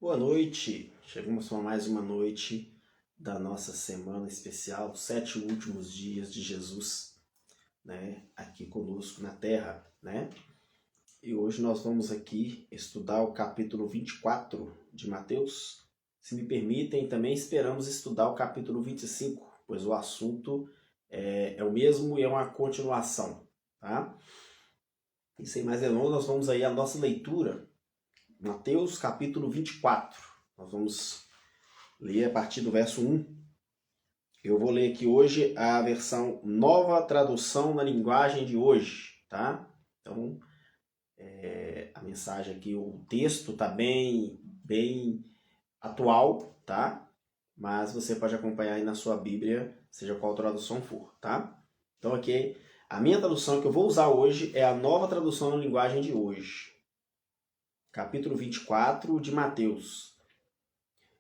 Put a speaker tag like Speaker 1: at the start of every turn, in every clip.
Speaker 1: Boa noite! Chegamos a mais uma noite da nossa semana especial, os 7 últimos dias de Jesus, né, aqui conosco na Terra, né? E hoje nós vamos aqui estudar o capítulo 24 de Mateus. Se me permitem, também esperamos estudar o capítulo 25, pois o assunto é o mesmo e é uma continuação, tá? E sem mais delongas, nós vamos aí à nossa leitura, Mateus capítulo 24. Nós vamos ler a partir do verso 1. Eu vou ler aqui hoje a versão Nova Tradução na Linguagem de Hoje, tá? Então, a mensagem aqui, o texto tá bem atual, tá? Mas você pode acompanhar aí na sua Bíblia, seja qual tradução for, tá? Então, aqui, a minha tradução que eu vou usar hoje é a Nova Tradução na Linguagem de Hoje. Capítulo 24 de Mateus.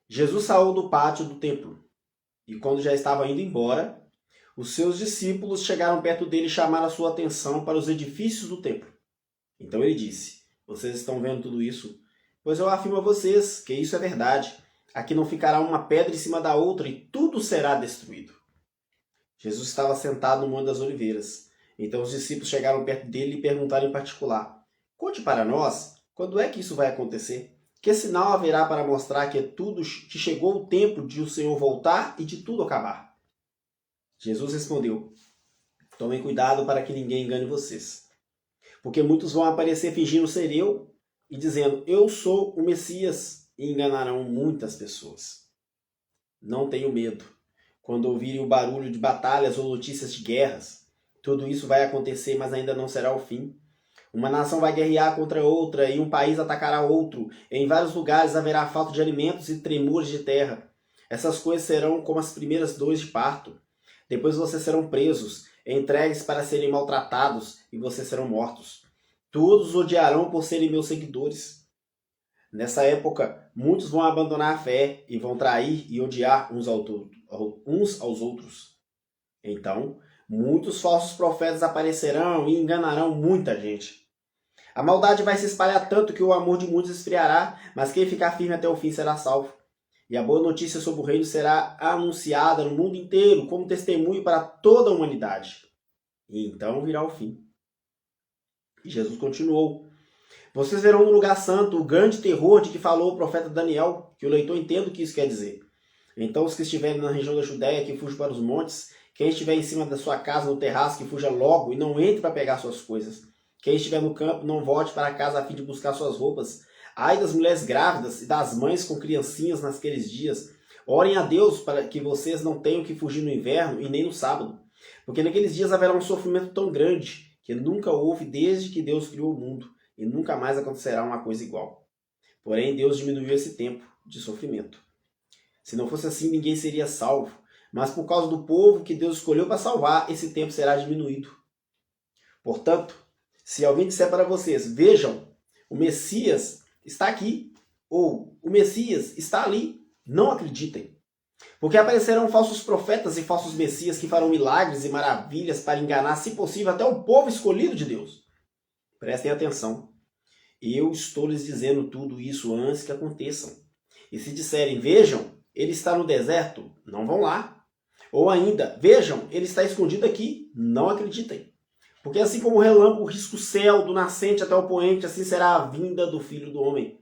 Speaker 1: Jesus saiu do pátio do templo, e quando já estava indo embora, os seus discípulos chegaram perto dele e chamaram a sua atenção para os edifícios do templo. Então ele disse: "Vocês estão vendo tudo isso? Pois eu afirmo a vocês que isso é verdade. Aqui não ficará uma pedra em cima da outra e tudo será destruído." Jesus estava sentado no Monte das Oliveiras. Então os discípulos chegaram perto dele e perguntaram em particular: "Conte para nós, quando é que isso vai acontecer? Que sinal haverá para mostrar que chegou o tempo de o Senhor voltar e de tudo acabar?" Jesus respondeu: "Tomem cuidado para que ninguém engane vocês. Porque muitos vão aparecer fingindo ser eu e dizendo: 'Eu sou o Messias', e enganarão muitas pessoas. Não tenham medo quando ouvirem o barulho de batalhas ou notícias de guerras. Tudo isso vai acontecer, mas ainda não será o fim. Uma nação vai guerrear contra outra e um país atacará outro. Em vários lugares haverá falta de alimentos e tremores de terra. Essas coisas serão como as primeiras dores de parto. Depois vocês serão presos, entregues para serem maltratados e vocês serão mortos. Todos os odiarão por serem meus seguidores. Nessa época, muitos vão abandonar a fé e vão trair e odiar uns aos outros. Então, muitos falsos profetas aparecerão e enganarão muita gente. A maldade vai se espalhar tanto que o amor de muitos esfriará, mas quem ficar firme até o fim será salvo. E a boa notícia sobre o reino será anunciada no mundo inteiro como testemunho para toda a humanidade. E então virá o fim. E Jesus continuou: "Vocês verão no lugar santo o grande terror de que falou o profeta Daniel, que o leitor entenda o que isso quer dizer. Então os que estiverem na região da Judéia, que fujam para os montes. Quem estiver em cima da sua casa, no terraço, que fuja logo e não entre para pegar suas coisas. Quem estiver no campo, não volte para casa a fim de buscar suas roupas. Ai das mulheres grávidas e das mães com criancinhas naqueles dias. Orem a Deus para que vocês não tenham que fugir no inverno e nem no sábado. Porque naqueles dias haverá um sofrimento tão grande que nunca houve desde que Deus criou o mundo, e nunca mais acontecerá uma coisa igual. Porém, Deus diminuiu esse tempo de sofrimento. Se não fosse assim, ninguém seria salvo. Mas por causa do povo que Deus escolheu para salvar, esse tempo será diminuído. Portanto, se alguém disser para vocês: 'Vejam, o Messias está aqui', ou 'o Messias está ali', não acreditem. Porque aparecerão falsos profetas e falsos messias que farão milagres e maravilhas para enganar, se possível, até o povo escolhido de Deus. Prestem atenção. Eu estou lhes dizendo tudo isso antes que aconteçam. E se disserem: 'Vejam, ele está no deserto', não vão lá. Ou ainda: 'Vejam, ele está escondido aqui', não acreditem. Porque assim como o relâmpago risca o céu do nascente até o poente, assim será a vinda do Filho do Homem.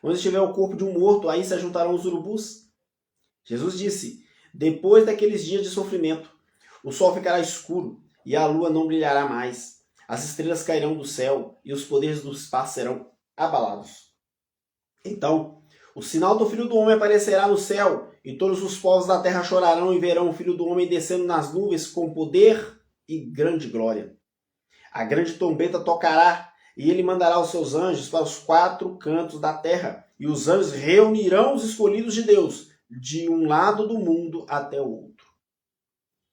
Speaker 1: Onde estiver o corpo de um morto, aí se ajuntarão os urubus." Jesus disse: "Depois daqueles dias de sofrimento, o sol ficará escuro e a lua não brilhará mais. As estrelas cairão do céu e os poderes do espaço serão abalados. Então, o sinal do Filho do Homem aparecerá no céu, e todos os povos da terra chorarão e verão o Filho do Homem descendo nas nuvens com poder e grande glória. A grande trombeta tocará, e ele mandará os seus anjos para os 4 cantos da terra, e os anjos reunirão os escolhidos de Deus, de um lado do mundo até o outro."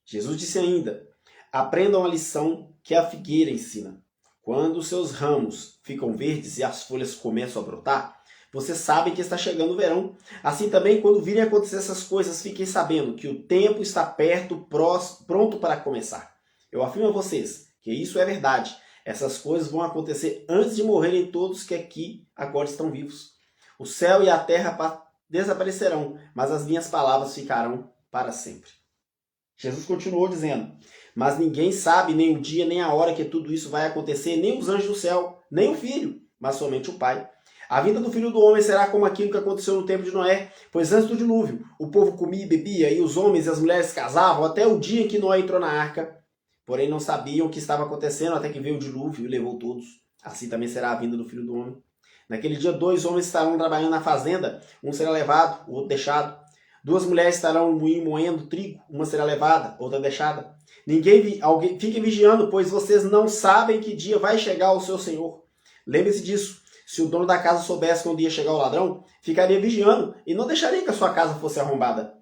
Speaker 1: Jesus disse ainda: "Aprendam a lição que a figueira ensina. Quando os seus ramos ficam verdes e as folhas começam a brotar, vocês sabem que está chegando o verão. Assim também, quando virem acontecer essas coisas, fiquem sabendo que o tempo está perto, pronto para começar. Eu afirmo a vocês que isso é verdade. Essas coisas vão acontecer antes de morrerem todos que aqui agora estão vivos. O céu e a terra desaparecerão, mas as minhas palavras ficarão para sempre. Jesus continuou dizendo: mas ninguém sabe nem o dia nem a hora que tudo isso vai acontecer, nem os anjos do céu, nem o Filho, mas somente o Pai. A vinda do Filho do Homem será como aquilo que aconteceu no tempo de Noé, pois antes do dilúvio, o povo comia e bebia, e os homens e as mulheres casavam até o dia em que Noé entrou na arca. Porém não sabiam o que estava acontecendo até que veio o dilúvio e levou todos. Assim também será a vinda do Filho do Homem. Naquele dia 2 homens estarão trabalhando na fazenda, um será levado, o outro deixado. 2 mulheres estarão no moinho moendo trigo, uma será levada, outra deixada. Fiquem vigiando, pois vocês não sabem que dia vai chegar o seu Senhor. Lembre-se disso. Se o dono da casa soubesse quando ia chegar o ladrão, ficaria vigiando e não deixaria que a sua casa fosse arrombada.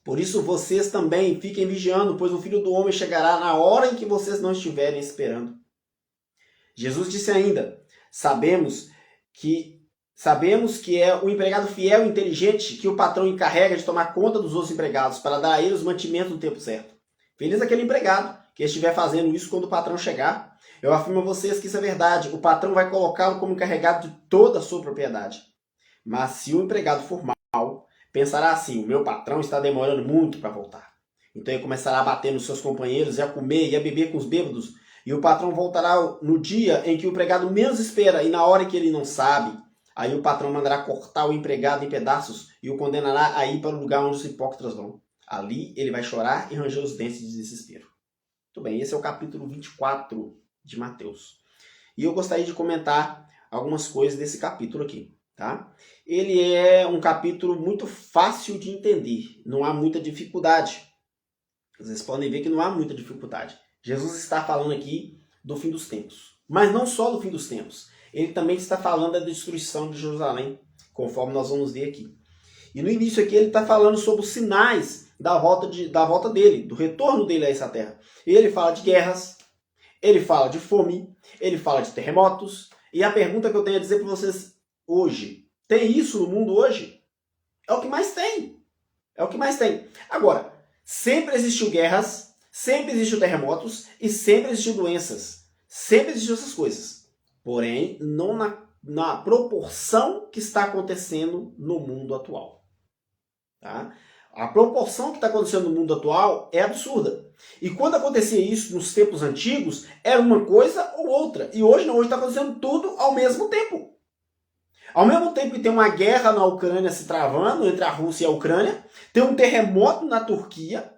Speaker 1: Por isso vocês também fiquem vigiando, pois o Filho do Homem chegará na hora em que vocês não estiverem esperando. Jesus disse ainda: Sabemos que é o empregado fiel e inteligente que o patrão encarrega de tomar conta dos outros empregados para dar a eles o mantimento no tempo certo. Feliz aquele empregado que estiver fazendo isso quando o patrão chegar. Eu afirmo a vocês que isso é verdade. O patrão vai colocá-lo como encarregado de toda a sua propriedade. Mas se o empregado for mau, pensará assim: o meu patrão está demorando muito para voltar. Então ele começará a bater nos seus companheiros, e a comer e a beber com os bêbados. E o patrão voltará no dia em que o empregado menos espera e na hora em que ele não sabe. Aí o patrão mandará cortar o empregado em pedaços e o condenará a ir para o lugar onde os hipócritas vão. Ali ele vai chorar e ranger os dentes de desespero. Muito bem, esse é o capítulo 24 de Mateus. E eu gostaria de comentar algumas coisas desse capítulo aqui. Tá? Ele é um capítulo muito fácil de entender, não há muita dificuldade. Vocês podem ver que não há muita dificuldade. Jesus está falando aqui do fim dos tempos. Mas não só do fim dos tempos. Ele também está falando da destruição de Jerusalém, conforme nós vamos ver aqui. E no início aqui ele está falando sobre os sinais da volta dele, do retorno dele a essa terra. Ele fala de guerras, ele fala de fome, ele fala de terremotos. E a pergunta que eu tenho a dizer para vocês hoje: tem isso no mundo hoje? É o que mais tem. É o que mais tem. Agora, sempre existiu guerras, sempre existiu terremotos e sempre existiu doenças. Sempre existiu essas coisas. Porém, não na proporção que está acontecendo no mundo atual. Tá? A proporção que está acontecendo no mundo atual é absurda. E quando acontecia isso nos tempos antigos, era uma coisa ou outra. E hoje não, hoje está acontecendo tudo ao mesmo tempo. Ao mesmo tempo que tem uma guerra na Ucrânia se travando, entre a Rússia e a Ucrânia, tem um terremoto na Turquia,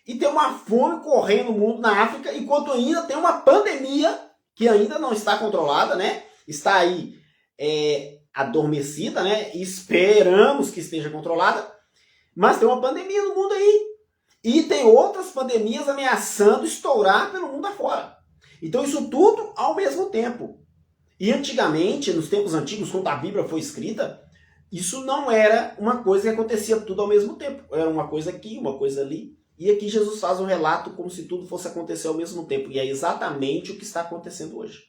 Speaker 1: e tem uma fome correndo no mundo na África, enquanto ainda tem uma pandemia que ainda não está controlada, né? Está aí adormecida, né? E esperamos que esteja controlada, mas tem uma pandemia no mundo aí. E tem outras pandemias ameaçando estourar pelo mundo afora. Então isso tudo ao mesmo tempo. E antigamente, nos tempos antigos, quando a Bíblia foi escrita, isso não era uma coisa que acontecia tudo ao mesmo tempo. Era uma coisa aqui, uma coisa ali. E aqui Jesus faz um relato como se tudo fosse acontecer ao mesmo tempo. E é exatamente o que está acontecendo hoje.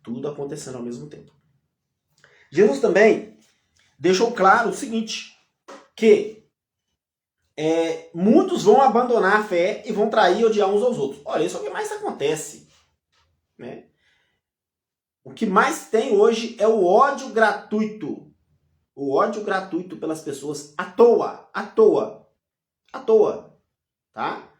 Speaker 1: Tudo acontecendo ao mesmo tempo. Jesus também deixou claro o seguinte, que muitos vão abandonar a fé e vão trair e odiar uns aos outros. Olha, isso é o que mais acontece. Né? O que mais tem hoje é o ódio gratuito. O ódio gratuito pelas pessoas à toa. À toa. À toa. Tá?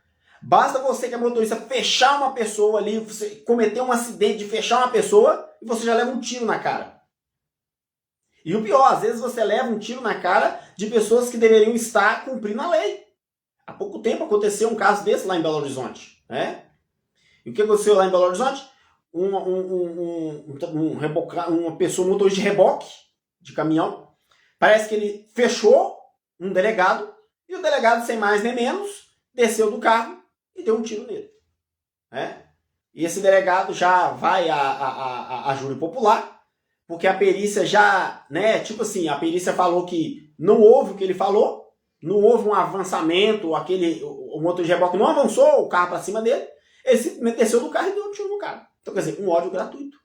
Speaker 1: Basta você que é motorista fechar uma pessoa ali, você cometer um acidente de fechar uma pessoa e você já leva um tiro na cara. E o pior, às vezes você leva um tiro na cara de pessoas que deveriam estar cumprindo a lei. Há pouco tempo aconteceu um caso desse lá em Belo Horizonte. Né? E o que aconteceu lá em Belo Horizonte? Uma pessoa, um motorista de reboque de caminhão, parece que ele fechou um delegado e o delegado, sem mais nem menos, desceu do carro e deu um tiro nele. Né? E esse delegado já vai a júri popular, porque a perícia já, né, tipo assim, a perícia falou que não houve o que ele falou, não houve um avançamento, o motor de reboque não avançou o carro para cima dele, ele simplesmente desceu do carro e deu um tiro no cara. Então, quer dizer, um ódio gratuito.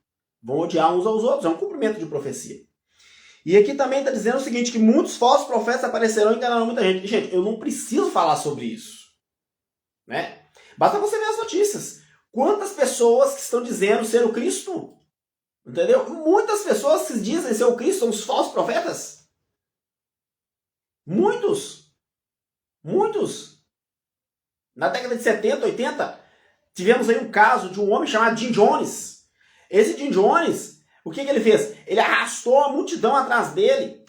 Speaker 1: Vão odiar uns aos outros, é um cumprimento de profecia. E aqui também está dizendo o seguinte, que muitos falsos profetas aparecerão e enganarão muita gente. Gente, eu não preciso falar sobre isso. Né? Basta você ver as notícias. Quantas pessoas que estão dizendo ser o Cristo? Entendeu? Muitas pessoas que dizem ser o Cristo são os falsos profetas. Muitos. Muitos. Na década de 70, 80, tivemos aí um caso de um homem chamado Jim Jones. Esse Jim Jones, o que ele fez? Ele arrastou a multidão atrás dele.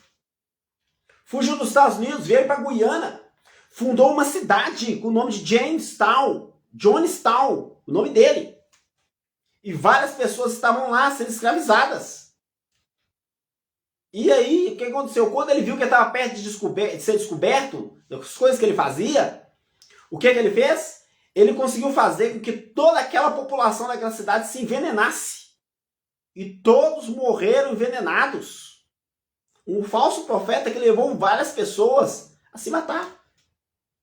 Speaker 1: Fugiu dos Estados Unidos, veio para Guiana. Fundou uma cidade com o nome de Jonestown, o nome dele. E várias pessoas estavam lá sendo escravizadas. E aí, o que aconteceu? Quando ele viu que ele estava perto de ser descoberto, das coisas que ele fazia, o que ele fez? Ele conseguiu fazer com que toda aquela população daquela cidade se envenenasse. E todos morreram envenenados. Um falso profeta que levou várias pessoas a se matar.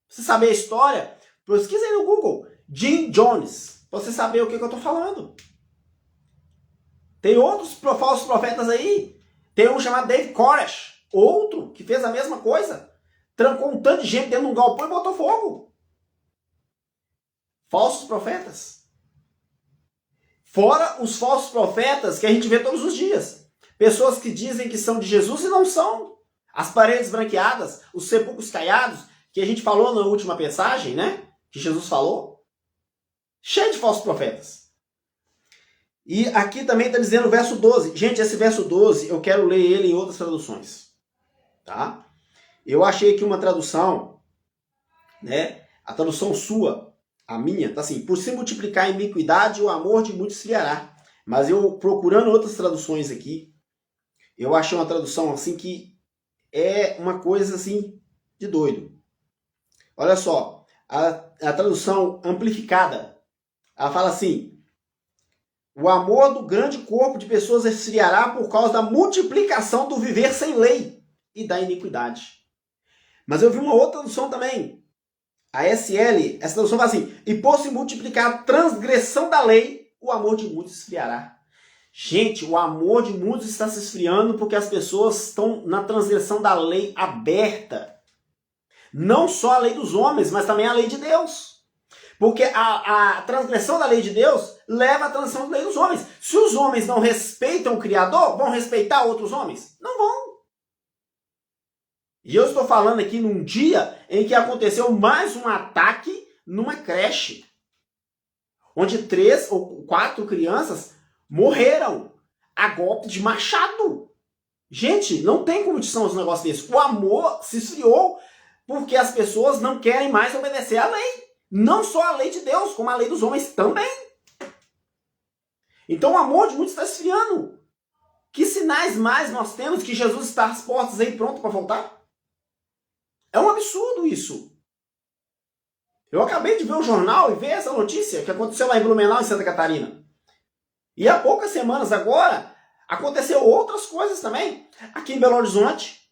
Speaker 1: Você saber a história? Pesquisa aí no Google. Jim Jones. Pra você saber o que eu estou falando. Tem outros falsos profetas aí. Tem um chamado David Koresh. Outro que fez a mesma coisa. Trancou um tanto de gente dentro de um galpão e botou fogo. Falsos profetas. Fora os falsos profetas que a gente vê todos os dias. Pessoas que dizem que são de Jesus e não são. As paredes branqueadas, os sepulcros caiados, que a gente falou na última mensagem, né? Que Jesus falou. Cheio de falsos profetas. E aqui também está dizendo o verso 12. Gente, esse verso 12, eu quero ler ele em outras traduções. Tá? Eu achei aqui uma tradução, né? A tradução sua, a minha, tá assim: por se multiplicar a iniquidade, o amor de muitos esfriará. Mas eu, procurando outras traduções aqui, eu achei uma tradução assim que é uma coisa assim de doido. Olha só, a tradução amplificada, ela fala assim: o amor do grande corpo de pessoas esfriará por causa da multiplicação do viver sem lei e da iniquidade. Mas eu vi uma outra tradução também. A SL, essa tradução fala assim: e por se multiplicar a transgressão da lei, o amor de muitos esfriará. Gente, o amor de muitos está se esfriando porque as pessoas estão na transgressão da lei aberta. Não só a lei dos homens, mas também a lei de Deus. Porque a transgressão da lei de Deus leva à transgressão da lei dos homens. Se os homens não respeitam o Criador, vão respeitar outros homens? Não vão. E eu estou falando aqui num dia em que aconteceu mais um ataque numa creche. Onde 3 ou 4 crianças morreram a golpe de machado. Gente, não tem condição de um negócio desse. O amor se esfriou porque as pessoas não querem mais obedecer à lei. Não só a lei de Deus, como a lei dos homens também. Então o amor de muitos está esfriando. Que sinais mais nós temos que Jesus está às portas aí pronto para voltar? É um absurdo isso. Eu acabei de ver o jornal e ver essa notícia que aconteceu lá em Blumenau, em Santa Catarina. E há poucas semanas agora, aconteceu outras coisas também. Aqui em Belo Horizonte,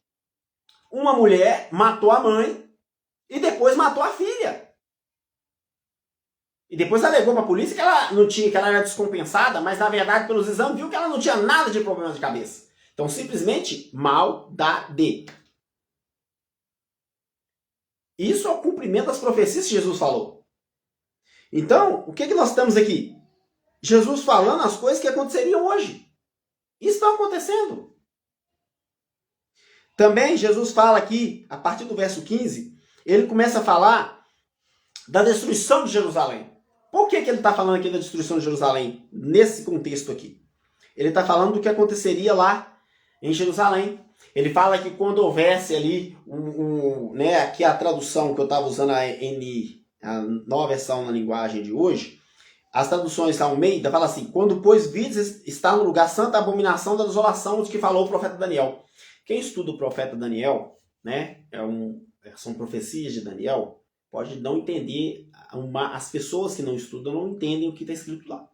Speaker 1: uma mulher matou a mãe e depois matou a filha. E depois alegou para a polícia que ela não tinha, que ela era descompensada, mas na verdade, pelos exames, viu que ela não tinha nada de problema de cabeça. Então, simplesmente, maldade. Isso é o cumprimento das profecias que Jesus falou. Então, o que nós temos aqui? Jesus falando as coisas que aconteceriam hoje. Isso está acontecendo. Também, Jesus fala aqui, a partir do verso 15, ele começa a falar da destruição de Jerusalém. Por que ele está falando aqui da destruição de Jerusalém, nesse contexto aqui? Ele está falando do que aconteceria lá em Jerusalém. Ele fala que quando houvesse ali, né, aqui a tradução que eu estava usando, a nova versão na linguagem de hoje, as traduções da Almeida fala assim: quando, pois, vides está no lugar santo a abominação da desolação de que falou o profeta Daniel. Quem estuda o profeta Daniel, né, são profecias de Daniel, pode não entender, as pessoas que não estudam não entendem o que está escrito lá.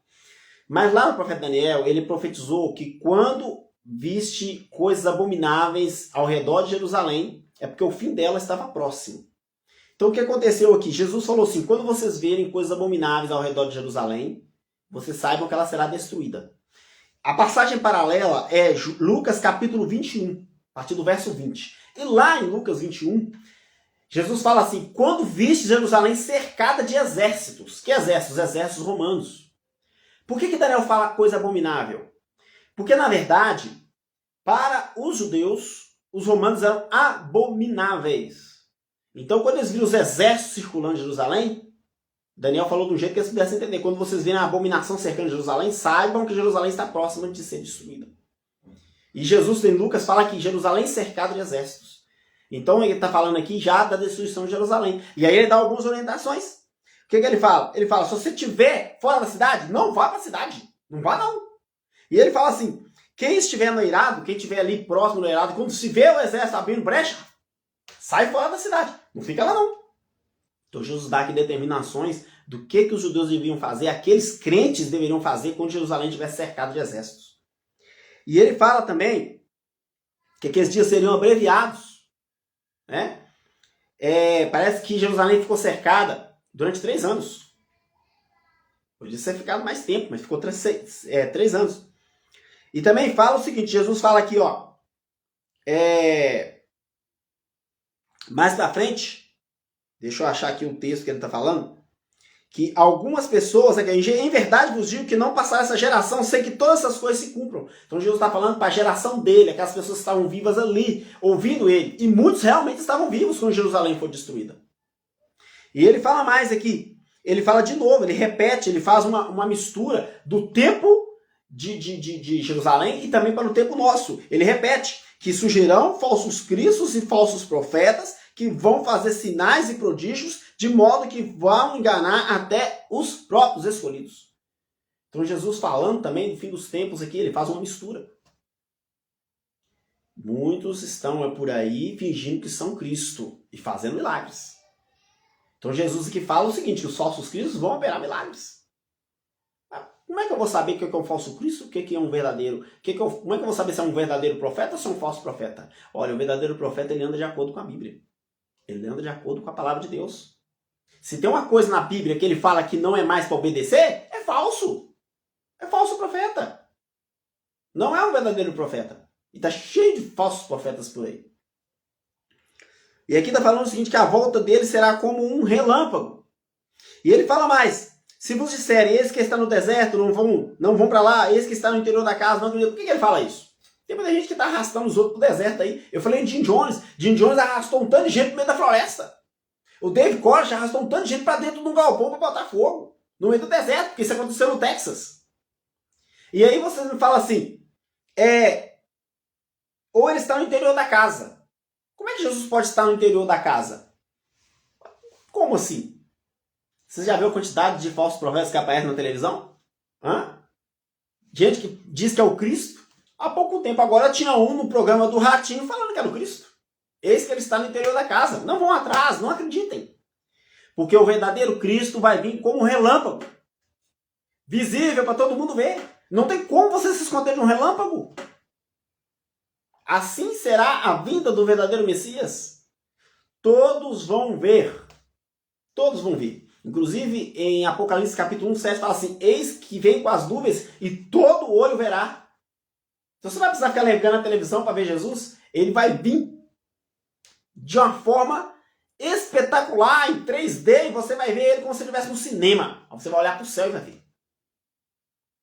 Speaker 1: Mas lá no profeta Daniel, ele profetizou que quando viste coisas abomináveis ao redor de Jerusalém, é porque o fim dela estava próximo. Então o que aconteceu aqui? Jesus falou assim: quando vocês verem coisas abomináveis ao redor de Jerusalém, vocês saibam que ela será destruída. A passagem paralela é Lucas capítulo 21, a partir do verso 20. E lá em Lucas 21, Jesus fala assim: quando viste Jerusalém cercada de exércitos. Que exércitos? Exércitos romanos. Por que Daniel fala coisa abominável? Porque, na verdade, para os judeus, os romanos eram abomináveis. Então, quando eles viram os exércitos circulando em Jerusalém, Daniel falou de um jeito que eles pudessem entender. Quando vocês verem a abominação cercando Jerusalém, saibam que Jerusalém está próxima de ser destruída. E Jesus, em Lucas, fala que Jerusalém é cercado de exércitos. Então, ele está falando aqui já da destruição de Jerusalém. E aí ele dá algumas orientações. O que ele fala? Ele fala, se você estiver fora da cidade, não vá para a cidade. Não vá, não. E ele fala assim, quem estiver no eirado, quem estiver ali próximo do eirado, quando se vê o exército abrindo brecha, sai fora da cidade. Não fica lá, não. Então Jesus dá aqui determinações do que os judeus deviam fazer, aqueles crentes deveriam fazer quando Jerusalém estivesse cercado de exércitos. E ele fala também que aqueles dias seriam abreviados. Né? Parece que Jerusalém ficou cercada durante 3 anos. Podia ter ficado mais tempo, mas ficou 3 anos. E também fala o seguinte, Jesus fala aqui, ó, mais pra frente, deixa eu achar aqui o texto que ele está falando, que algumas pessoas, em verdade vos digo que não passará essa geração sem que todas essas coisas se cumpram. Então Jesus está falando para a geração dele, aquelas pessoas que estavam vivas ali, ouvindo ele. E muitos realmente estavam vivos quando Jerusalém foi destruída. E ele fala mais aqui, ele fala de novo, ele repete, ele faz uma mistura do tempo de Jerusalém e também para o tempo nosso. Ele repete que surgirão falsos cristos e falsos profetas que vão fazer sinais e prodígios de modo que vão enganar até os próprios escolhidos. Então Jesus falando também do fim dos tempos aqui, ele faz uma mistura. Muitos estão por aí fingindo que são Cristo e fazendo milagres. Então Jesus aqui fala o seguinte, que os falsos cristos vão operar milagres. Como é que eu vou saber o que é um falso Cristo? O que é um verdadeiro? Como é que eu vou saber se é um verdadeiro profeta ou se é um falso profeta? Olha, o verdadeiro profeta ele anda de acordo com a Bíblia. Ele anda de acordo com a palavra de Deus. Se tem uma coisa na Bíblia que ele fala que não é mais para obedecer, é falso. É falso profeta. Não é um verdadeiro profeta. E está cheio de falsos profetas por aí. E aqui está falando o seguinte, que a volta dele será como um relâmpago. E ele fala mais, se vos disserem, eis que está no deserto, não vão para lá, eis que está no interior da casa, não acreditam. Por que ele fala isso? Tem muita gente que está arrastando os outros pro deserto aí. Eu falei de Jim Jones. Jim Jones arrastou um tanto de gente no meio da floresta. O Dave Koresh arrastou um tanto de gente para dentro de um galpão para botar fogo. No meio do deserto, porque isso aconteceu no Texas. E aí você me fala assim, ou ele está no interior da casa. Como é que Jesus pode estar no interior da casa? Como assim? Você já viu a quantidade de falsos profetas que aparecem na televisão? Gente que diz que é o Cristo. Há pouco tempo agora tinha um no programa do Ratinho falando que era o Cristo. Eis que ele está no interior da casa. Não vão atrás, não acreditem. Porque o verdadeiro Cristo vai vir como um relâmpago. Visível para todo mundo ver. Não tem como você se esconder de um relâmpago. Assim será a vinda do verdadeiro Messias. Todos vão ver. Todos vão ver. Inclusive, em Apocalipse capítulo 1, 7, fala assim, eis que vem com as nuvens e todo olho verá. Então você não vai precisar ficar ligando a televisão para ver Jesus. Ele vai vir de uma forma espetacular, em 3D, e você vai ver ele como se estivesse no cinema. Você vai olhar para o céu e vai ver.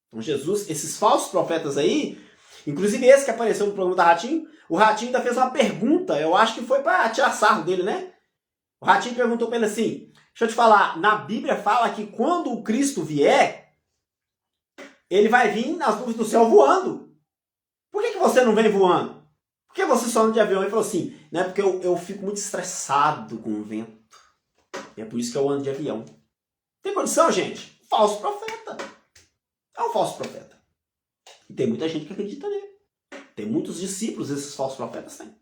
Speaker 1: Então Jesus, esses falsos profetas aí, inclusive esse que apareceu no programa da Ratinho, o Ratinho ainda fez uma pergunta, eu acho que foi para tirar sarro dele, né? O Ratinho perguntou para ele assim, deixa eu te falar, na Bíblia fala que quando o Cristo vier, ele vai vir nas nuvens do céu voando. Por que você não vem voando? Por que você só anda de avião? Ele falou assim, né? Porque eu fico muito estressado com o vento. E é por isso que eu ando de avião. Tem condição, gente? Falso profeta. É um falso profeta. E tem muita gente que acredita nele. Tem muitos discípulos, esses falsos profetas têm.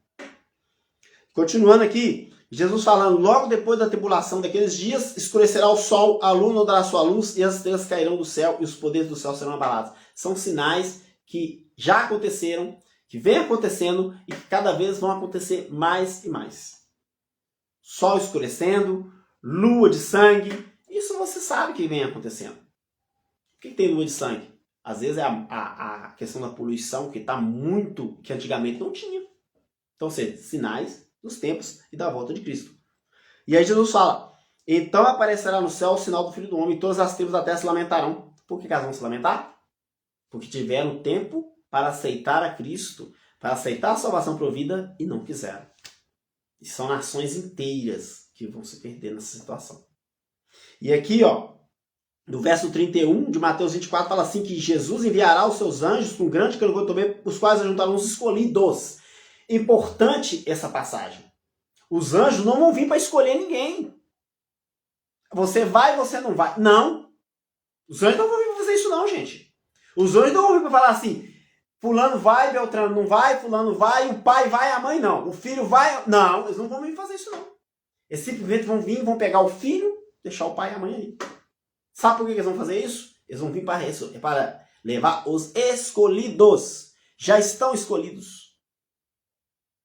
Speaker 1: Continuando aqui, Jesus falando, logo depois da tribulação daqueles dias, escurecerá o sol, a lua não dará sua luz, e as estrelas cairão do céu, e os poderes do céu serão abalados. São sinais que já aconteceram, que vem acontecendo, e que cada vez vão acontecer mais e mais. Sol escurecendo, lua de sangue, isso você sabe que vem acontecendo. O que tem lua de sangue? Às vezes é a questão da poluição, que está muito, que antigamente não tinha. Então, ou seja, sinais dos tempos e da volta de Cristo. E aí Jesus fala, então aparecerá no céu o sinal do Filho do Homem, e todas as tribos da terra se lamentarão. Por que elas vão se lamentar? Porque tiveram tempo para aceitar a Cristo, para aceitar a salvação provida e não quiseram. E são nações inteiras que vão se perder nessa situação. E aqui, ó, no verso 31 de Mateus 24, fala assim que Jesus enviará os seus anjos com grande clamor, os quais ajuntarão os escolhidos. Importante essa passagem. Os anjos não vão vir para escolher ninguém. Você vai, você não vai. Não. Os anjos não vão vir para fazer isso não, gente. Os anjos não vão vir para falar assim, fulano vai, Beltrano não vai, fulano vai, o pai vai, a mãe não. O filho vai. Não, eles não vão vir fazer isso não. Eles simplesmente vão vir, vão pegar o filho, deixar o pai e a mãe aí. Sabe por que eles vão fazer isso? Eles vão vir para levar os escolhidos. Já estão escolhidos.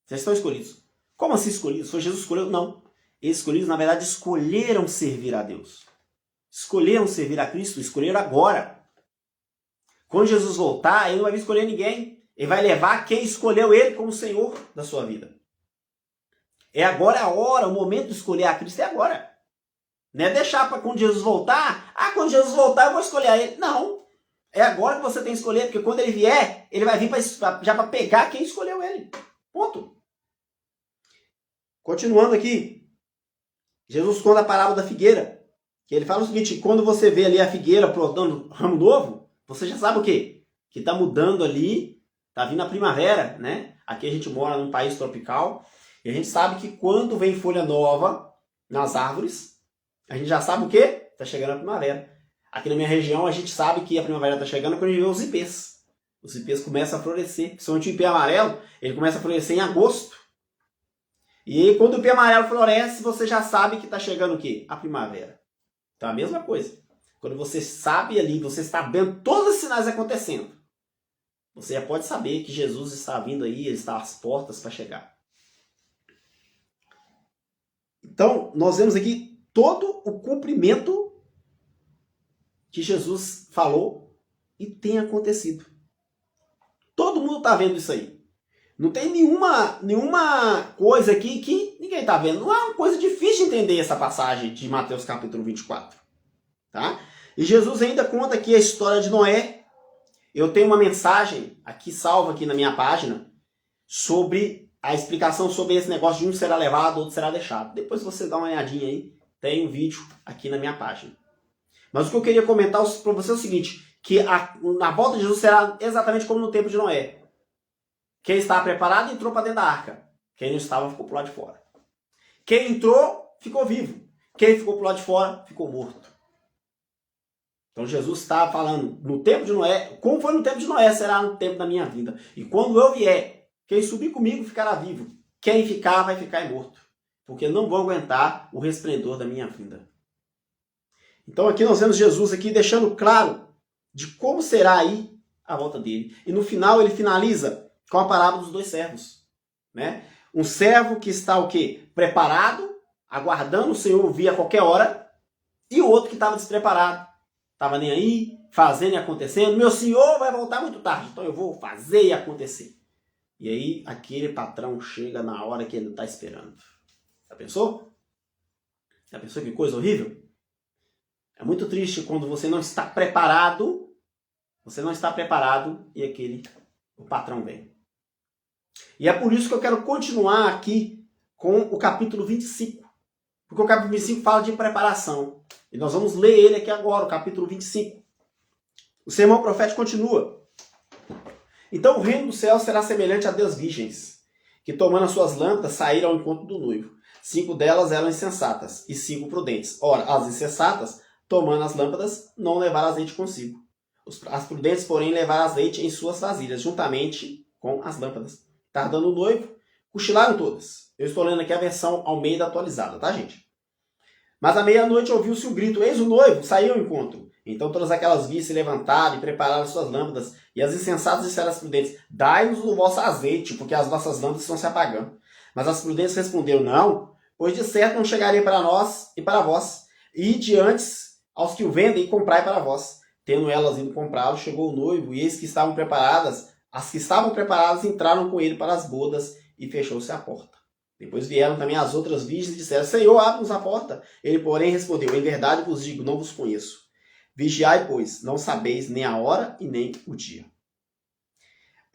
Speaker 1: Já estão escolhidos. Como assim escolhidos? Foi Jesus que escolheu? Não. Eles escolhidos, na verdade, escolheram servir a Deus. Escolheram servir a Cristo, escolheram agora. Quando Jesus voltar, ele não vai vir escolher ninguém. Ele vai levar quem escolheu ele como Senhor da sua vida. É agora a hora, o momento de escolher a Cristo é agora. Não é deixar para quando Jesus voltar, quando Jesus voltar eu vou escolher ele. Não. É agora que você tem que escolher, porque quando ele vier, ele vai vir já para pegar quem escolheu ele. Ponto. Continuando aqui, Jesus conta a parábola da figueira. Que ele fala o seguinte, quando você vê ali a figueira plantando ramo novo, você já sabe o quê? Que está mudando ali, está vindo a primavera, né? Aqui a gente mora num país tropical, e a gente sabe que quando vem folha nova nas árvores, a gente já sabe o quê? Está chegando a primavera. Aqui na minha região a gente sabe que a primavera está chegando quando a gente vê os ipês. Os ipês começam a florescer. Principalmente o ipê amarelo, ele começa a florescer em agosto. E aí, quando o ipê amarelo floresce, você já sabe que está chegando o quê? A primavera. Então, a mesma coisa. Quando você sabe ali, você está vendo todos os sinais acontecendo, você já pode saber que Jesus está vindo aí, ele está às portas para chegar. Então, nós vemos aqui todo o cumprimento que Jesus falou e tem acontecido. Todo mundo está vendo isso aí. Não tem nenhuma coisa aqui que ninguém está vendo. Não é uma coisa difícil de entender essa passagem de Mateus capítulo 24. Tá? E Jesus ainda conta aqui a história de Noé. Eu tenho uma mensagem aqui salva aqui na minha página sobre a explicação sobre esse negócio de um será levado, outro será deixado. Depois você dá uma olhadinha aí. Tem um vídeo aqui na minha página. Mas o que eu queria comentar para você é o seguinte, que na volta de Jesus será exatamente como no tempo de Noé. Quem estava preparado entrou para dentro da arca. Quem não estava ficou para o lado de fora. Quem entrou ficou vivo. Quem ficou para o lado de fora ficou morto. Então Jesus está falando no tempo de Noé, como foi no tempo de Noé, será no tempo da minha vida. E quando eu vier, quem subir comigo ficará vivo. Quem ficar vai ficar morto. Porque não vão aguentar o resplendor da minha vinda. Então aqui nós vemos Jesus aqui deixando claro de como será aí a volta dele. E no final ele finaliza com a parábola dos dois servos. Né? Um servo que está o quê? Preparado, aguardando o Senhor vir a qualquer hora, e o outro que estava despreparado. Estava nem aí, fazendo e acontecendo. Meu senhor vai voltar muito tarde, então eu vou fazer e acontecer. E aí aquele patrão chega na hora que ele não está esperando. Já pensou? Já pensou que coisa horrível? É muito triste quando você não está preparado. Você não está preparado e o patrão vem. E é por isso que eu quero continuar aqui com o capítulo 25. Porque o capítulo 25 fala de preparação. E nós vamos ler ele aqui agora, o capítulo 25. O sermão profético continua. Então o reino do céu será semelhante a 10 virgens, que tomando as suas lâmpadas saíram ao encontro do noivo. 5 delas eram insensatas e 5 prudentes. Ora, as insensatas, tomando as lâmpadas, não levaram azeite consigo. As prudentes, porém, levaram azeite em suas vasilhas, juntamente com as lâmpadas. Tardando o noivo, cochilaram todas. Eu estou lendo aqui a versão Almeida atualizada, tá, gente? Mas à meia-noite ouviu-se um grito, eis o noivo, saiu ao encontro. Então todas aquelas virgens se levantaram e prepararam suas lâmpadas, e as insensatas disseram às prudentes, dai-nos o vosso azeite, porque as nossas lâmpadas estão se apagando. Mas as prudentes responderam, não, pois de certo não chegaria para nós e para vós, e de antes aos que o vendem e comprai para vós. Tendo elas ido comprá-lo, chegou o noivo, e eis que estavam preparadas. As que estavam preparadas entraram com ele para as bodas, e fechou-se a porta. Depois vieram também as outras virgens e disseram, Senhor, abre-nos a porta. Ele, porém, respondeu, em verdade vos digo, não vos conheço. Vigiai, pois, não sabeis nem a hora e nem o dia.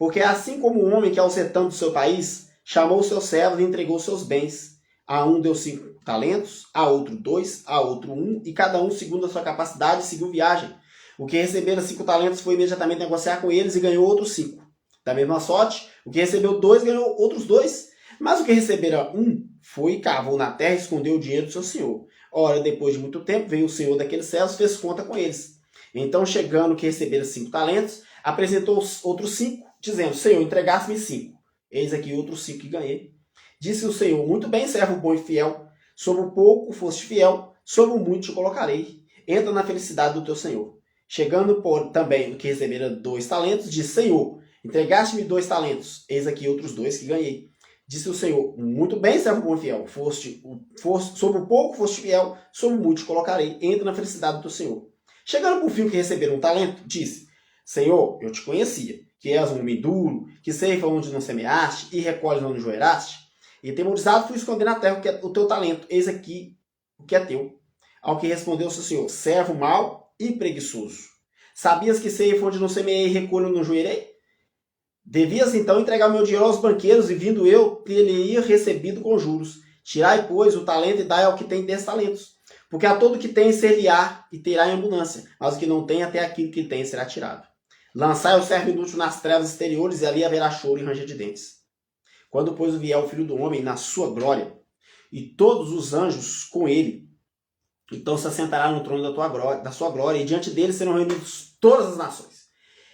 Speaker 1: Porque assim como o homem que ao ser tanto do seu país, chamou os seus servos e entregou seus bens. A um deu 5 talentos, a outro 2, a outro 1, e cada um segundo a sua capacidade seguiu viagem. O que recebera 5 talentos foi imediatamente negociar com eles e ganhou outros 5. Da mesma sorte, o que recebeu 2 ganhou outros 2. Mas o que recebera 1 foi, cavou na terra e escondeu o dinheiro do seu senhor. Ora, depois de muito tempo, veio o senhor daqueles servos e fez conta com eles. Então, chegando o que recebera 5 talentos, apresentou os outros 5, dizendo: Senhor, entregaste-me 5. Eis aqui outros 5 que ganhei. Disse o Senhor: muito bem, servo bom e fiel. Sobre o pouco foste fiel, sobre o muito te colocarei. Entra na felicidade do teu Senhor. Chegando também o que recebera 2 talentos, disse: Senhor, entregaste-me 2 talentos. Eis aqui outros 2 que ganhei. Disse o Senhor: muito bem, servo bom e fiel. Sobre o pouco foste fiel, sobre o muito te colocarei. Entra na felicidade do teu Senhor. Chegando por fim o que receberam 1 talento, disse: Senhor, eu te conhecia, que és um homem duro, que ceifa onde não semeaste e recolhes onde joeraste. E temorizado fui esconder na terra o teu talento. Eis aqui o que é teu. Ao que respondeu o seu senhor: servo mau e preguiçoso. Sabias que ceifa onde não semeei e recolho onde não joerei? Devias então entregar o meu dinheiro aos banqueiros, e vindo eu, teria recebido com juros. Tirai, pois, o talento e dai ao que tem 10 talentos. Porque a todo que tem ser-lhe-á e terá em abundância, mas o que não tem, até aquilo que tem será tirado. Lançai o servo inútil nas trevas exteriores, e ali haverá choro e ranger de dentes. Quando, pois, vier o Filho do Homem na sua glória, e todos os anjos com ele, então se assentará no trono da sua glória, e diante dele serão reunidos todas as nações.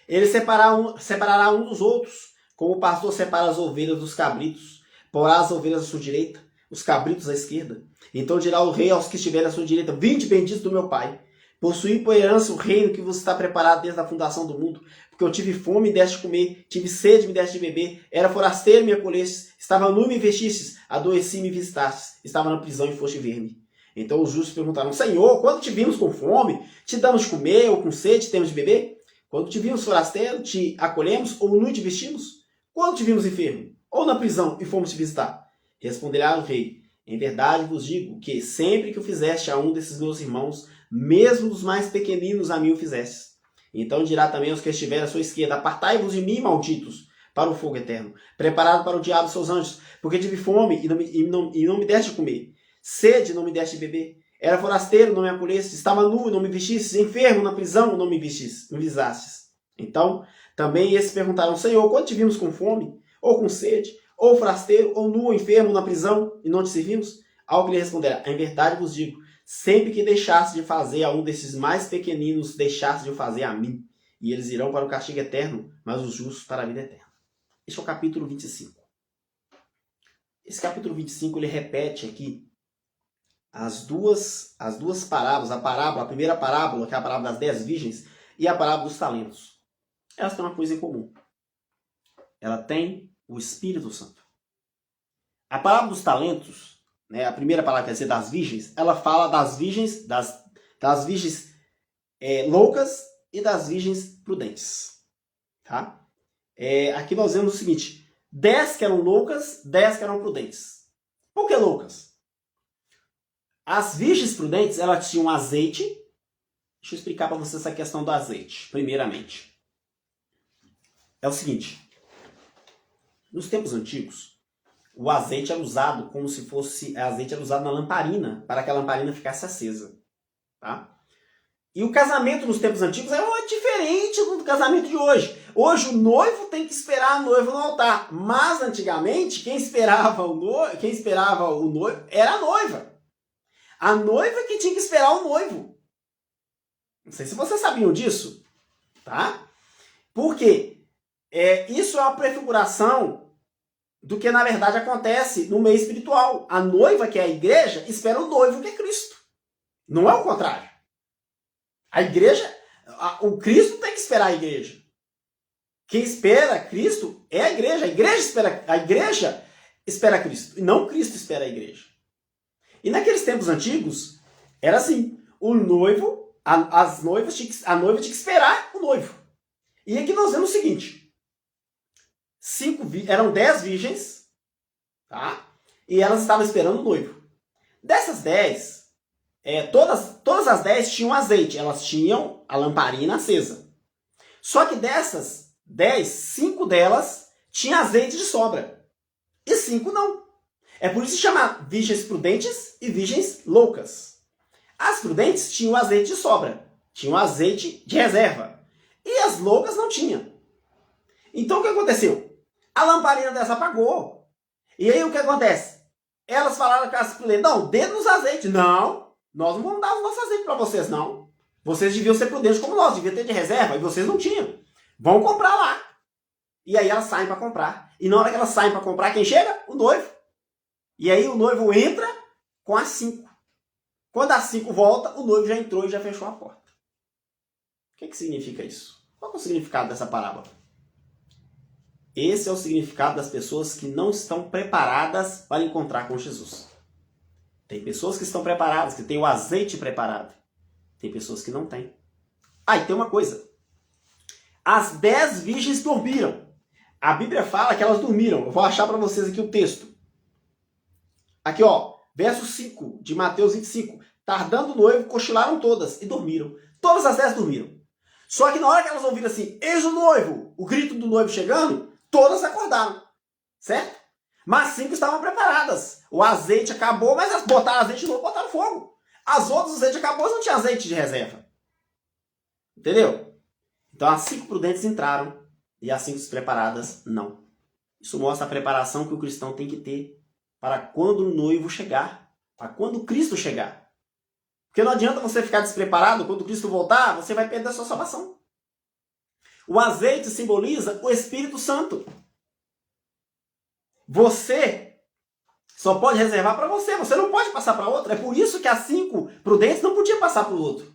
Speaker 1: Ele separará um dos outros, como o pastor separa as ovelhas dos cabritos, porá as ovelhas à sua direita, os cabritos à esquerda. Então dirá o rei aos que estiverem à sua direita: vinde benditos do meu Pai, possuí por herança o reino que vos está preparado desde a fundação do mundo. Porque eu tive fome e me deste de comer, tive sede e me deste de beber, era forasteiro e me acolhestes, estava nu e me vestistes, adoeci e me visitastes, estava na prisão e foste ver-me. Então os justos perguntaram: Senhor, quando te vimos com fome, te damos de comer, ou com sede, temos de beber? Quando te vimos forasteiro, te acolhemos, ou nu e te vestimos? Quando te vimos enfermo, ou na prisão e fomos te visitar? Responderá o rei: em verdade vos digo que sempre que o fizeste a um desses meus irmãos, mesmo dos mais pequeninos, a mim o fizestes. Então dirá também aos que estiverem à sua esquerda: apartai-vos de mim, malditos, para o fogo eterno, preparado para o diabo e seus anjos, porque tive fome e não me deste de comer, sede não me deste de beber, era forasteiro, não me acolhestes, estava nu, não me vestistes, enfermo, na prisão, não me visastes. Então também esses perguntaram: Senhor, quando te vimos com fome, ou com sede, ou forasteiro, ou nu, ou enfermo, na prisão, e não te servimos? Ao que lhe responderá: em verdade vos digo, sempre que deixasse de fazer a um desses mais pequeninos, deixasse de o fazer a mim. E eles irão para o castigo eterno, mas os justos para a vida eterna. Este é o capítulo 25. Esse capítulo 25 ele repete aqui as duas parábolas. A primeira parábola, que é a parábola das 10 virgens, e a parábola dos talentos. Elas têm uma coisa em comum. Ela tem o Espírito Santo. A parábola dos talentos, né, a primeira palavra quer dizer das virgens, ela fala das virgens, das virgens loucas e das virgens prudentes. Tá? Aqui nós vemos o seguinte: 10 que eram loucas, 10 que eram prudentes. Por que loucas? As virgens prudentes, elas tinham azeite. Deixa eu explicar para vocês essa questão do azeite, primeiramente. É o seguinte: nos tempos antigos, o azeite era usado como se fosse... azeite era usado na lamparina, para que a lamparina ficasse acesa. Tá? E o casamento nos tempos antigos era diferente do casamento de hoje. Hoje o noivo tem que esperar a noiva no altar. Mas antigamente, quem esperava o noivo era a noiva. A noiva que tinha que esperar o noivo. Não sei se vocês sabiam disso. Tá? Por quê? Isso é uma prefiguração do que na verdade acontece no meio espiritual. A noiva, que é a igreja, espera o noivo, que é Cristo. Não é o contrário. A igreja, o Cristo tem que esperar a igreja. Quem espera Cristo é a igreja. A igreja espera Cristo, e não Cristo espera a igreja. E naqueles tempos antigos, era assim: o noivo, a noiva tinha que esperar o noivo. E aqui nós vemos o seguinte: eram 10 virgens, tá? E elas estavam esperando o noivo. Dessas 10, todas as 10 tinham azeite, elas tinham a lamparina acesa. Só que dessas 10, 5 delas tinham azeite de sobra. E 5 não. É por isso que chama virgens prudentes e virgens loucas. As prudentes tinham azeite de sobra. Tinham azeite de reserva. E as loucas não tinham. Então o que aconteceu? A lamparina dessa apagou. E aí o que acontece? Elas falaram com as prudentes, não, dê-nos azeite. Não, nós não vamos dar o nosso azeite para vocês, não. Vocês deviam ser prudentes como nós, deviam ter de reserva, e vocês não tinham. Vão comprar lá. E aí elas saem para comprar. E na hora que elas saem para comprar, quem chega? O noivo. E aí o noivo entra com as 5. Quando as 5 volta, o noivo já entrou e já fechou a porta. O que significa isso? Qual é o significado dessa parábola? Esse é o significado das pessoas que não estão preparadas para encontrar com Jesus. Tem pessoas que estão preparadas, que têm o azeite preparado. Tem pessoas que não têm. E tem uma coisa. As 10 virgens dormiram. A Bíblia fala que elas dormiram. Eu vou achar para vocês aqui o texto. Aqui, ó. Verso 5 de Mateus 25. Tardando o noivo, cochilaram todas e dormiram. Todas as 10 dormiram. Só que na hora que elas ouviram assim, eis o noivo, o grito do noivo chegando, todas acordaram. Certo? Mas 5 estavam preparadas. O azeite acabou, mas elas botaram azeite de novo e botaram fogo. As outras, o azeite acabou, mas não tinha azeite de reserva. Entendeu? Então as 5 prudentes entraram e as 5 despreparadas não. Isso mostra a preparação que o cristão tem que ter para quando o noivo chegar, para quando Cristo chegar. Porque não adianta você ficar despreparado, quando Cristo voltar, você vai perder a sua salvação. O azeite simboliza o Espírito Santo. Você só pode reservar para você, você não pode passar para outra. É por isso que as 5 prudentes não podiam passar para o outro.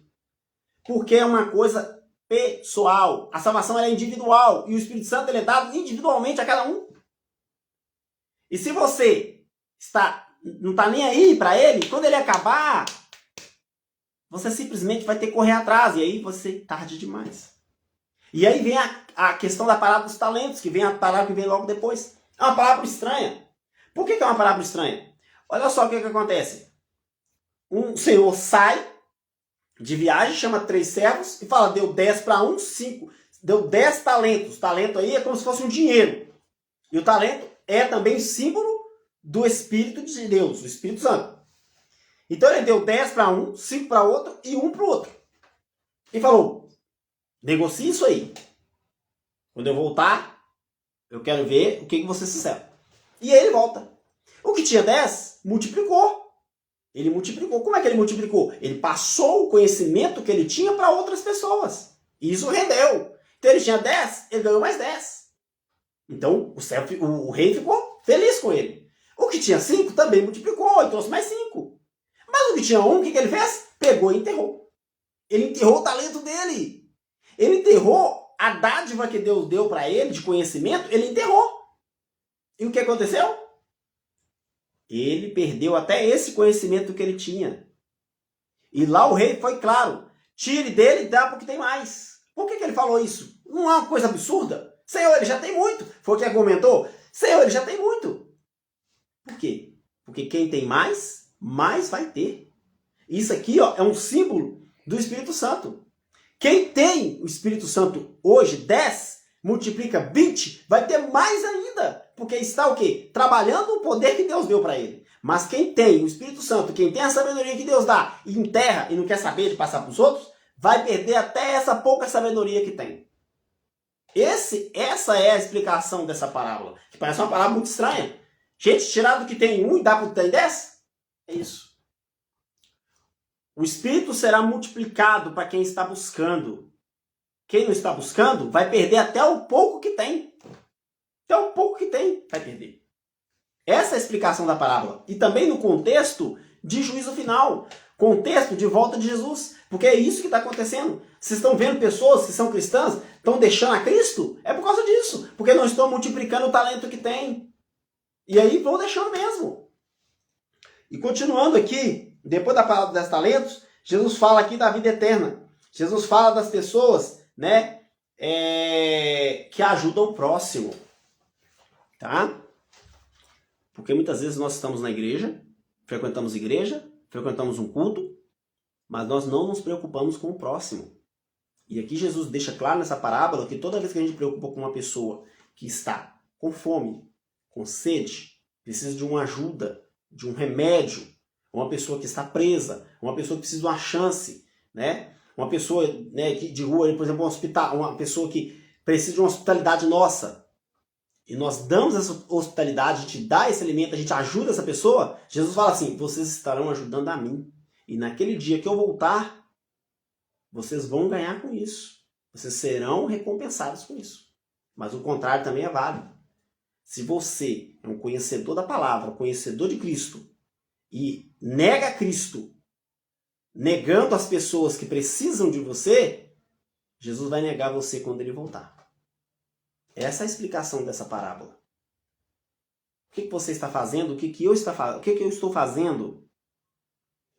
Speaker 1: Porque é uma coisa pessoal. A salvação é individual e o Espírito Santo ele é dado individualmente a cada um. E se você não está nem aí para ele, quando ele acabar, você simplesmente vai ter que correr atrás. E aí você tarde demais. E aí vem a questão da parábola dos talentos, que vem a parábola que vem logo depois. É uma parábola estranha. Por que é uma parábola estranha? Olha só o que acontece. Um senhor sai de viagem, chama 3 servos e fala, deu 10 para um, 5. Deu 10 talentos. Talento aí é como se fosse um dinheiro. E o talento é também símbolo do Espírito de Deus, o Espírito Santo. Então ele deu 10 para um, 5 para outro e 1 para o outro. E falou, negocie isso aí. Quando eu voltar, eu quero ver o que vocês fizeram. E aí ele volta. O que tinha 10, multiplicou. Ele multiplicou. Como é que ele multiplicou? Ele passou o conhecimento que ele tinha para outras pessoas. E isso rendeu. Então ele tinha 10, ele ganhou mais 10. Então o rei ficou feliz com ele. O que tinha 5 também multiplicou e trouxe mais 5. Mas o que tinha 1, o que ele fez? Pegou e enterrou. Ele enterrou o talento dele. Ele enterrou a dádiva que Deus deu para ele de conhecimento, ele enterrou. E o que aconteceu? Ele perdeu até esse conhecimento que ele tinha. E lá o rei foi claro. Tire dele e dá porque tem mais. Por que ele falou isso? Não é uma coisa absurda? Senhor, ele já tem muito. Foi o que argumentou? Senhor, ele já tem muito. Por quê? Porque quem tem mais, mais vai ter. Isso aqui é um símbolo do Espírito Santo. Quem tem o Espírito Santo hoje, 10, multiplica 20, vai ter mais ainda. Porque está o quê? Trabalhando o poder que Deus deu para ele. Mas quem tem o Espírito Santo, quem tem a sabedoria que Deus dá e enterra e não quer saber de passar para os outros, vai perder até essa pouca sabedoria que tem. Essa é a explicação dessa parábola. Que parece uma parábola muito estranha. Gente, tirar do que tem 1 e dar para o que tem 10? É isso. O Espírito será multiplicado para quem está buscando. Quem não está buscando vai perder até o pouco que tem. Até o pouco que tem vai perder. Essa é a explicação da parábola. E também no contexto de juízo final. Contexto de volta de Jesus. Porque é isso que está acontecendo. Vocês estão vendo pessoas que são cristãs, estão deixando a Cristo? É por causa disso. Porque não estão multiplicando o talento que tem. E aí vão deixando mesmo. E continuando aqui, depois da palavra dos talentos, Jesus fala aqui da vida eterna. Jesus fala das pessoas, né, que ajudam o próximo. Tá? Porque muitas vezes nós estamos na igreja, frequentamos igreja, frequentamos um culto, mas nós não nos preocupamos com o próximo. E aqui Jesus deixa claro nessa parábola que toda vez que a gente preocupa com uma pessoa que está com fome, com sede, precisa de uma ajuda, de um remédio, uma pessoa que está presa, uma pessoa que precisa de uma chance, né? Uma pessoa, né, de rua, por exemplo, um hospital, uma pessoa que precisa de uma hospitalidade nossa, e nós damos essa hospitalidade, a gente dá esse alimento, a gente ajuda essa pessoa, Jesus fala assim, vocês estarão ajudando a mim. E naquele dia que eu voltar, vocês vão ganhar com isso. Vocês serão recompensados com isso. Mas o contrário também é válido. Se você é um conhecedor da palavra, um conhecedor de Cristo, e nega Cristo, negando as pessoas que precisam de você, Jesus vai negar você quando ele voltar. Essa é a explicação dessa parábola. O que você está fazendo? O que eu estou fazendo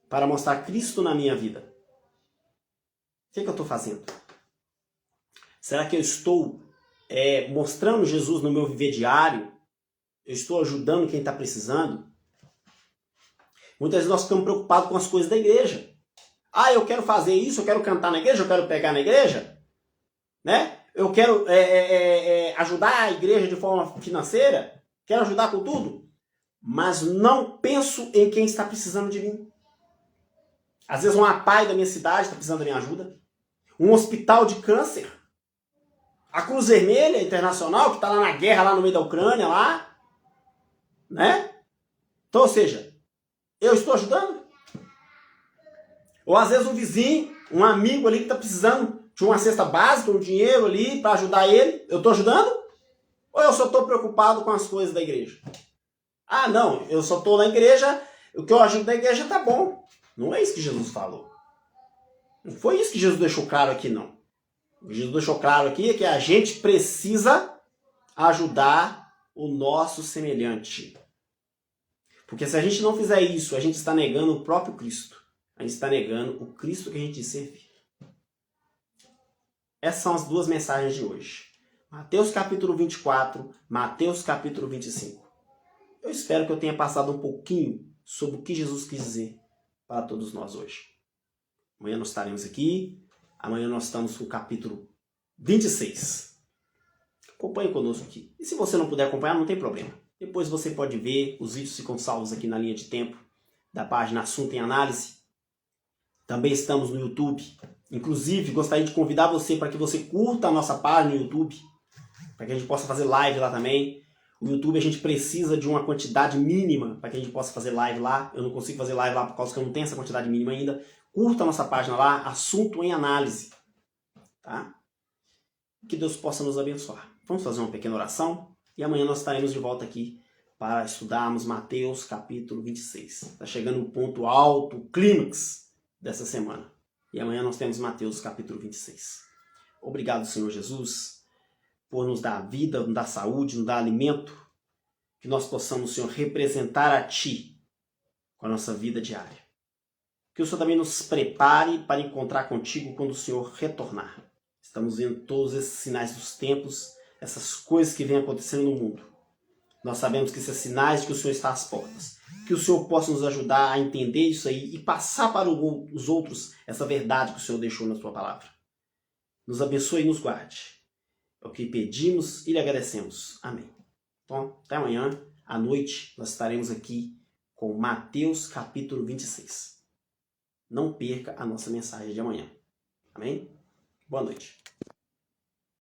Speaker 1: para mostrar Cristo na minha vida? O que eu estou fazendo? Será que eu estou mostrando Jesus no meu viver diário? Eu estou ajudando quem está precisando? Muitas vezes nós ficamos preocupados com as coisas da igreja. Ah, eu quero fazer isso, eu quero cantar na igreja, eu quero pregar na igreja, né? Eu quero ajudar a igreja de forma financeira, quero ajudar com tudo, mas não penso em quem está precisando de mim. Às vezes uma APAE da minha cidade está precisando da minha ajuda, um hospital de câncer, a Cruz Vermelha Internacional, que está lá na guerra, lá no meio da Ucrânia, lá, né? Então, ou seja, eu estou ajudando? Ou às vezes um vizinho, um amigo ali que está precisando de uma cesta básica, um dinheiro ali para ajudar ele, eu estou ajudando? Ou eu só estou preocupado com as coisas da igreja? Ah, não, eu só estou na igreja, o que eu ajudo da igreja está bom. Não é isso que Jesus falou. Não foi isso que Jesus deixou claro aqui, não. O que Jesus deixou claro aqui é que a gente precisa ajudar o nosso semelhante. Porque se a gente não fizer isso, a gente está negando o próprio Cristo. A gente está negando o Cristo que a gente serve. Essas são as duas mensagens de hoje. Mateus capítulo 24, Mateus capítulo 25. Eu espero que eu tenha passado um pouquinho sobre o que Jesus quis dizer para todos nós hoje. Amanhã nós estaremos aqui. Amanhã nós estamos com o capítulo 26. Acompanhe conosco aqui. E se você não puder acompanhar, não tem problema. Depois você pode ver, os vídeos ficam salvos aqui na linha de tempo da página Assunto em Análise. Também estamos no YouTube. Inclusive, gostaria de convidar você para que você curta a nossa página no YouTube, para que a gente possa fazer live lá também. O YouTube a gente precisa de uma quantidade mínima para que a gente possa fazer live lá. Eu não consigo fazer live lá por causa que eu não tenho essa quantidade mínima ainda. Curta a nossa página lá, Assunto em Análise. Tá? Que Deus possa nos abençoar. Vamos fazer uma pequena oração e amanhã nós estaremos de volta aqui para estudarmos Mateus capítulo 26. Está chegando o ponto alto, o clímax dessa semana. E amanhã nós temos Mateus capítulo 26. Obrigado, Senhor Jesus, por nos dar vida, nos dar saúde, nos dar alimento, que nós possamos, Senhor, representar a Ti com a nossa vida diária. Que o Senhor também nos prepare para encontrar contigo quando o Senhor retornar. Estamos vendo todos esses sinais dos tempos, essas coisas que vêm acontecendo no mundo. Nós sabemos que esses sinais de que o Senhor está às portas. Que o Senhor possa nos ajudar a entender isso aí e passar para os outros essa verdade que o Senhor deixou na sua palavra. Nos abençoe e nos guarde. É o que pedimos e lhe agradecemos. Amém. Então, até amanhã, à noite, nós estaremos aqui com Mateus capítulo 26. Não perca a nossa mensagem de amanhã. Amém? Boa noite.